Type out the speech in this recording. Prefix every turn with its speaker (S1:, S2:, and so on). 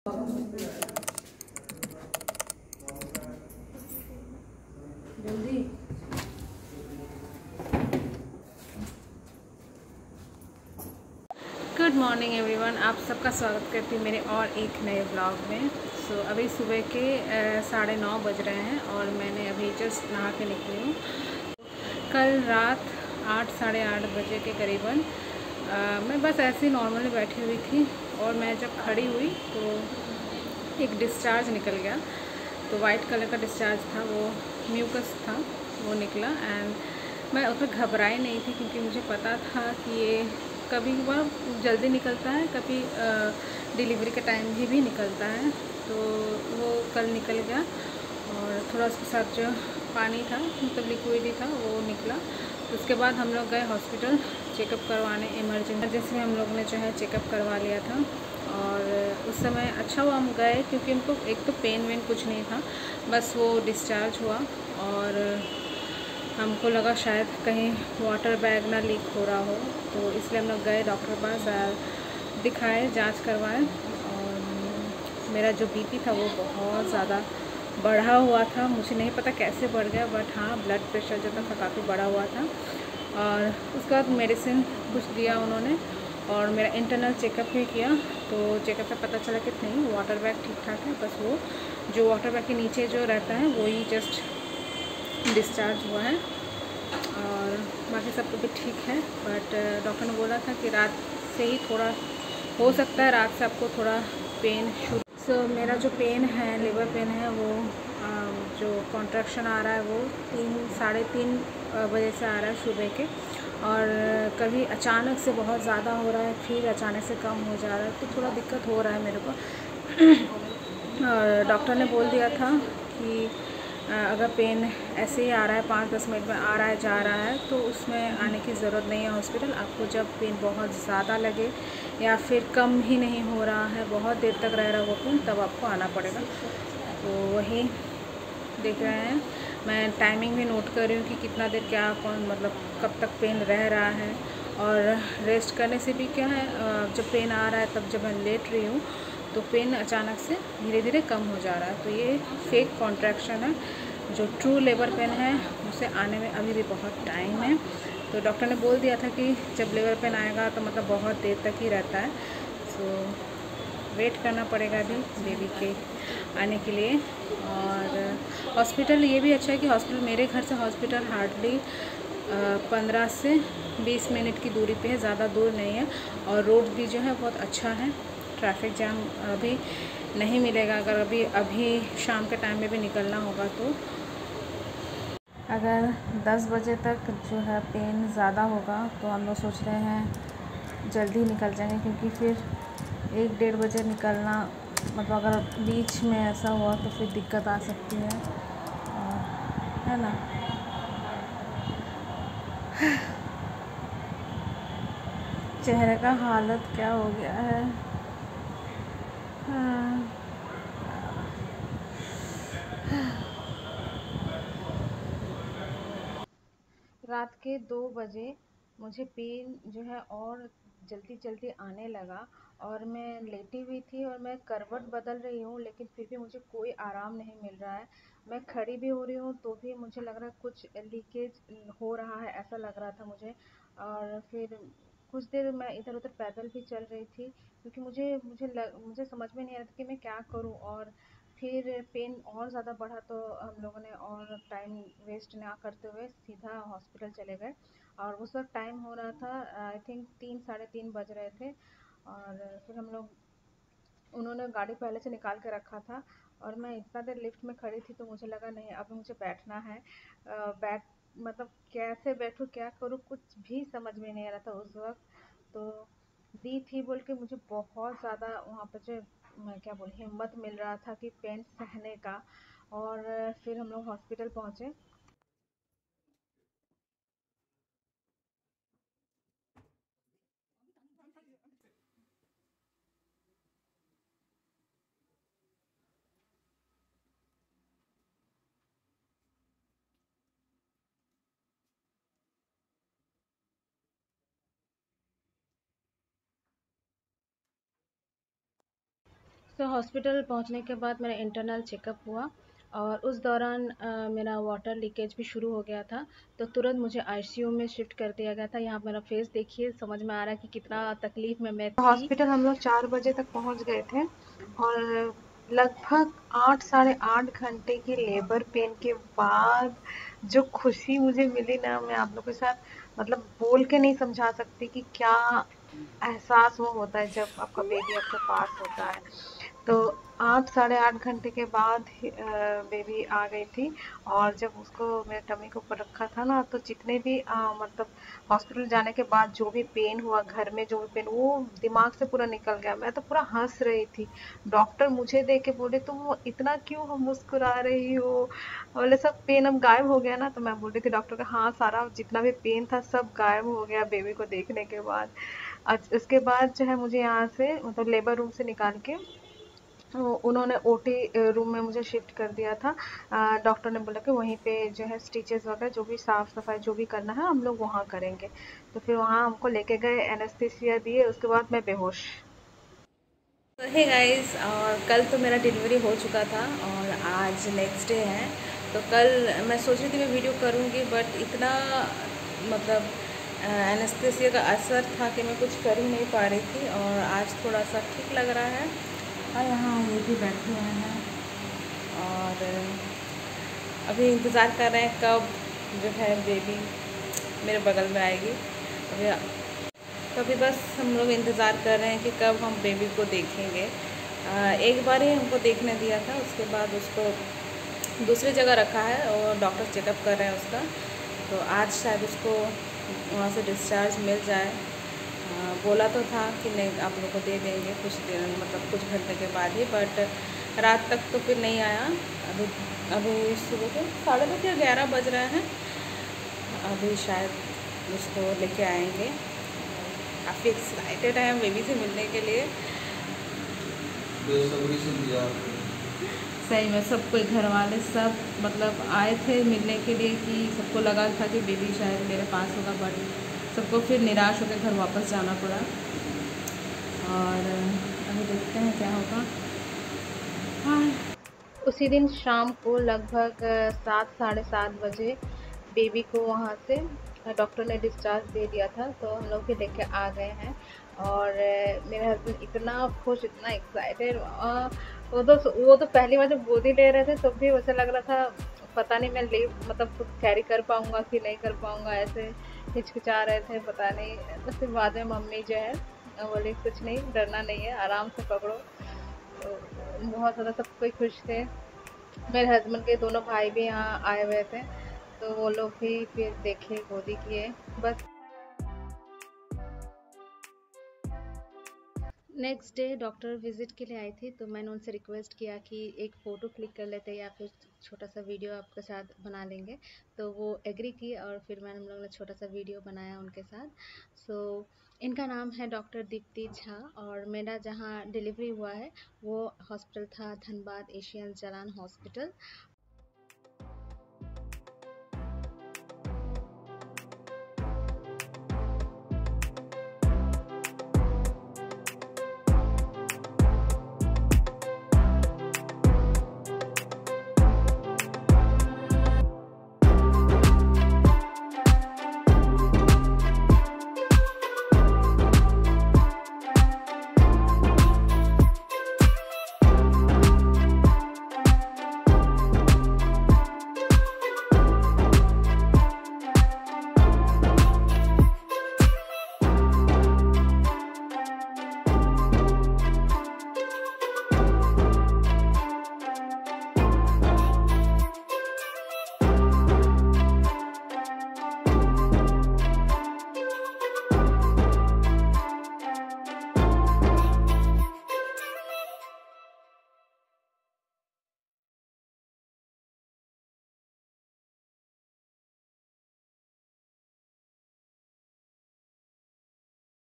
S1: जल्दी। Good morning everyone, आप सबका स्वागत करती हूँ मेरे और एक नए ब्लॉग में। अभी सुबह के 9:30 बज रहे हैं और मैंने अभी जस्ट नहा के निकली हूँ। कल रात 8 साढ़े 8 बजे के करीबन मैं बस ऐसे ही नॉर्मली बैठी हुई थी और मैं जब खड़ी हुई तो एक डिस्चार्ज निकल गया। तो वाइट कलर का डिस्चार्ज था, वो म्यूकस था, वो निकला। एंड मैं उसमें घबराई नहीं थी क्योंकि मुझे पता था कि ये कभी बार जल्दी निकलता है, कभी डिलीवरी के टाइम भी निकलता है। तो वो कल निकल गया और थोड़ा उसके साथ जो पानी था, मतलब लिक्विड ही था, वो निकला। तो उसके बाद हम लोग गए हॉस्पिटल चेकअप करवाने। इमरजेंसी में हम लोग ने जो है चेकअप करवा लिया था। और उस समय अच्छा हुआ हम गए क्योंकि उनको एक तो पेन वेन कुछ नहीं था, बस वो डिस्चार्ज हुआ। और हमको लगा शायद कहीं वाटर बैग ना लीक हो रहा हो, तो इसलिए हम लोग गए डॉक्टर के पास, दिखाए, जांच करवाए। और मेरा जो बीपी था वो बहुत ज़्यादा बढ़ा हुआ था। मुझे नहीं पता कैसे बढ़ गया, बट हाँ ब्लड प्रेशर जो था काफ़ी बढ़ा हुआ था। और उसके बाद मेडिसिन कुछ दिया उन्होंने और मेरा इंटरनल चेकअप भी किया। तो चेकअप में पता चला कि नहीं, वाटर बैग ठीक ठाक है, बस वो जो वाटर बैग के नीचे जो रहता है वो ही जस्ट डिस्चार्ज हुआ है और बाकी सब तो भी ठीक है। बट डॉक्टर ने बोला था कि रात से ही थोड़ा हो सकता है, रात से आपको थोड़ा पेन शुरू। मेरा जो पेन है, लिवर पेन है, वो जो कॉन्ट्रैक्शन आ रहा है वो 3 साढ़े 3 बजे से आ रहा है सुबह के। और कभी अचानक से बहुत ज़्यादा हो रहा है, फिर अचानक से कम हो जा रहा है, तो थोड़ा दिक्कत हो रहा है मेरे को। और डॉक्टर ने बोल दिया था कि अगर पेन ऐसे ही आ रहा है, 5-10 मिनट में आ रहा है जा रहा है, तो उसमें आने की ज़रूरत नहीं है हॉस्पिटल। आपको जब पेन बहुत ज़्यादा लगे या फिर कम ही नहीं हो रहा है, बहुत देर तक रह रहा है वो पेन, तब आपको आना पड़ेगा। तो वही देख रहे हैं, मैं टाइमिंग भी नोट कर रही हूँ कि कितना देर क्या मतलब कब तक पेन रह रहा है। और रेस्ट करने से भी क्या है, जब पेन आ रहा है तब जब मैं लेट रही हूँ तो पेन अचानक से धीरे धीरे कम हो जा रहा है। तो ये फेक कॉन्ट्रैक्शन है। जो ट्रू लेबर पेन है उसे आने में अभी भी बहुत टाइम है। तो डॉक्टर ने बोल दिया था कि जब लेबर पेन आएगा तो मतलब बहुत देर तक ही रहता है। वेट करना पड़ेगा अभी बेबी के आने के लिए। और हॉस्पिटल ये भी अच्छा है कि हॉस्पिटल, मेरे घर से हॉस्पिटल हार्डली 15 से 20 मिनट की दूरी पे है, ज़्यादा दूर नहीं है। और रोड भी जो है बहुत अच्छा है, ट्रैफिक जाम अभी नहीं मिलेगा अगर अभी शाम के टाइम में भी निकलना होगा तो। अगर 10 बजे तक जो है पेन ज़्यादा होगा तो हम लोग सोच रहे हैं जल्दी निकल जाएंगे, क्योंकि फिर 1-1:30 बजे निकलना, मतलब अगर बीच में ऐसा हुआ तो फिर दिक्कत आ सकती है, है ना। चेहरे का हालत क्या हो गया है। हाँ। रात के 2 बजे मुझे पेन जो है और जल्दी जल्दी आने लगा और मैं लेटी हुई थी और मैं करवट बदल रही हूँ, लेकिन फिर भी मुझे कोई आराम नहीं मिल रहा है। मैं खड़ी भी हो रही हूँ तो भी मुझे लग रहा है कुछ लीकेज हो रहा है, ऐसा लग रहा था मुझे। और फिर कुछ देर मैं इधर उधर पैदल भी चल रही थी क्योंकि मुझे समझ में नहीं आ रहा था कि मैं क्या करूँ। और फिर पेन और ज़्यादा बढ़ा तो हम लोगों ने और टाइम वेस्ट ना करते हुए सीधा हॉस्पिटल चले गए। और उस वक्त टाइम हो रहा था, आई थिंक 3-3:30 बज रहे थे। और फिर हम लोग, उन्होंने गाड़ी पहले से निकाल के रखा था और मैं इतना देर लिफ्ट में खड़ी थी तो मुझे लगा नहीं, अब मुझे बैठना है। बैठ मतलब कैसे बैठूँ, क्या करूँ, कुछ भी समझ में नहीं आ रहा था उस वक्त। तो दी थी बोल के मुझे बहुत ज़्यादा वहाँ पर जो, मैं क्या बोल, हिम्मत मिल रहा था कि पेन सहने का। और फिर हम लोग हॉस्पिटल पहुँचे। तो हॉस्पिटल पहुंचने के बाद मेरा इंटरनल चेकअप हुआ और उस दौरान मेरा वाटर लीकेज भी शुरू हो गया था। तो तुरंत मुझे आईसीयू में शिफ्ट कर दिया गया था। यहाँ मेरा फेस देखिए, समझ में आ रहा है कि कितना तकलीफ में मैं थी। हॉस्पिटल हम लोग 4 बजे तक पहुंच गए थे और लगभग 8 साढ़े 8 घंटे की लेबर पेन के बाद जो खुशी मुझे मिली ना, मैं आप लोग के साथ मतलब बोल के नहीं समझा सकती कि क्या एहसास वो होता है जब आपका बेबी आपके पास होता है। तो 8 साढ़े 8 घंटे के बाद बेबी आ गई थी और जब उसको मेरे टमी के ऊपर रखा था ना, तो जितने भी मतलब हॉस्पिटल जाने के बाद जो भी पेन हुआ, घर में जो भी पेन, वो दिमाग से पूरा निकल गया। मैं तो पूरा हंस रही थी। डॉक्टर मुझे देख के बोले, तुम इतना क्यों हम मुस्कुरा रही हो? बोले सब पेन अब गायब हो गया ना? तो मैं बोल रही थी डॉक्टर का, हाँ सारा जितना भी पेन था सब गायब हो गया बेबी को देखने के बाद। इसके बाद जो है मुझे यहाँ से मतलब लेबर रूम से निकाल के उन्होंने ओटी रूम में मुझे शिफ्ट कर दिया था। डॉक्टर ने बोला कि वहीं पे जो है स्टिचेस वगैरह जो भी साफ सफाई जो भी करना है हम लोग वहाँ करेंगे। तो फिर वहाँ हमको लेके गए, एनेस्थीसिया दिए, उसके बाद मैं बेहोश।
S2: तो हे गाइस, और कल तो मेरा डिलीवरी हो चुका था और आज नेक्स्ट डे है। तो कल मैं सोच रही थी मैं वीडियो करूँगी, बट इतना मतलब एनेस्थीसिया का असर था कि मैं कुछ कर ही नहीं पा रही थी। और आज थोड़ा सा ठीक लग रहा है। और यहाँ ये भी बैठे हुए हैं और अभी इंतज़ार कर रहे हैं कब जो है बेबी मेरे बगल में आएगी। अभी तो अभी बस हम लोग इंतज़ार कर रहे हैं कि कब हम बेबी को देखेंगे। एक बार ही हमको देखने दिया था, उसके बाद उसको दूसरी जगह रखा है और डॉक्टर चेकअप कर रहे हैं उसका। तो आज शायद उसको वहाँ से डिस्चार्ज मिल जाए। बोला तो था कि नहीं आप लोग को दे देंगे कुछ दिन मतलब कुछ घंटे के बाद ही, बट रात तक तो फिर नहीं आया। अभी अभी सुबह के 10:30 या 11 बज रहे हैं। अभी शायद उसको लेके आएंगे। काफ़ी एक्साइटेड है हम बेबी से मिलने के लिए। बेसब्री से इंतजार। सही में सब कोई घर वाले सब मतलब आए थे मिलने के लिए कि सबको लगा था कि बेबी शायद मेरे पास होगा, बट सबको फिर निराश होकर घर वापस जाना पड़ा। और अभी देखते हैं क्या होगा। हाँ,
S1: उसी दिन शाम को लगभग 7 साढ़े 7 बजे बेबी को वहाँ से डॉक्टर ने डिस्चार्ज दे दिया था। तो हम लोग भी लेके आ गए हैं और मेरे हस्बैंड इतना खुश, इतना एक्साइटेड। वो तो पहली बार जब गोदी ले रहे थे तब भी वैसे लग रहा था पता नहीं मैं ले मतलब खुद कैरी कर पाऊंगा कि नहीं कर पाऊंगा, ऐसे हिचकिचा रहे थे, पता नहीं। तो फिर बाद में मम्मी जो है बोली कुछ नहीं, डरना नहीं है, आराम से पकड़ो। तो बहुत ज़्यादा सब कोई खुश थे। मेरे हस्बैंड के दोनों भाई भी यहाँ आए हुए थे, तो वो लोग भी फिर देखे, गोदी किए। बस नेक्स्ट डे डॉक्टर विजिट के लिए आई थी, तो मैंने उनसे रिक्वेस्ट किया कि एक फ़ोटो क्लिक कर लेते या फिर छोटा सा वीडियो आपके साथ बना लेंगे। तो वो एग्री की और फिर हम लोग ने छोटा सा वीडियो बनाया उनके साथ। सो इनका नाम है डॉक्टर दीप्ति झा और मेरा जहाँ डिलीवरी हुआ है वो हॉस्पिटल था धनबाद एशियन जलान हॉस्पिटल।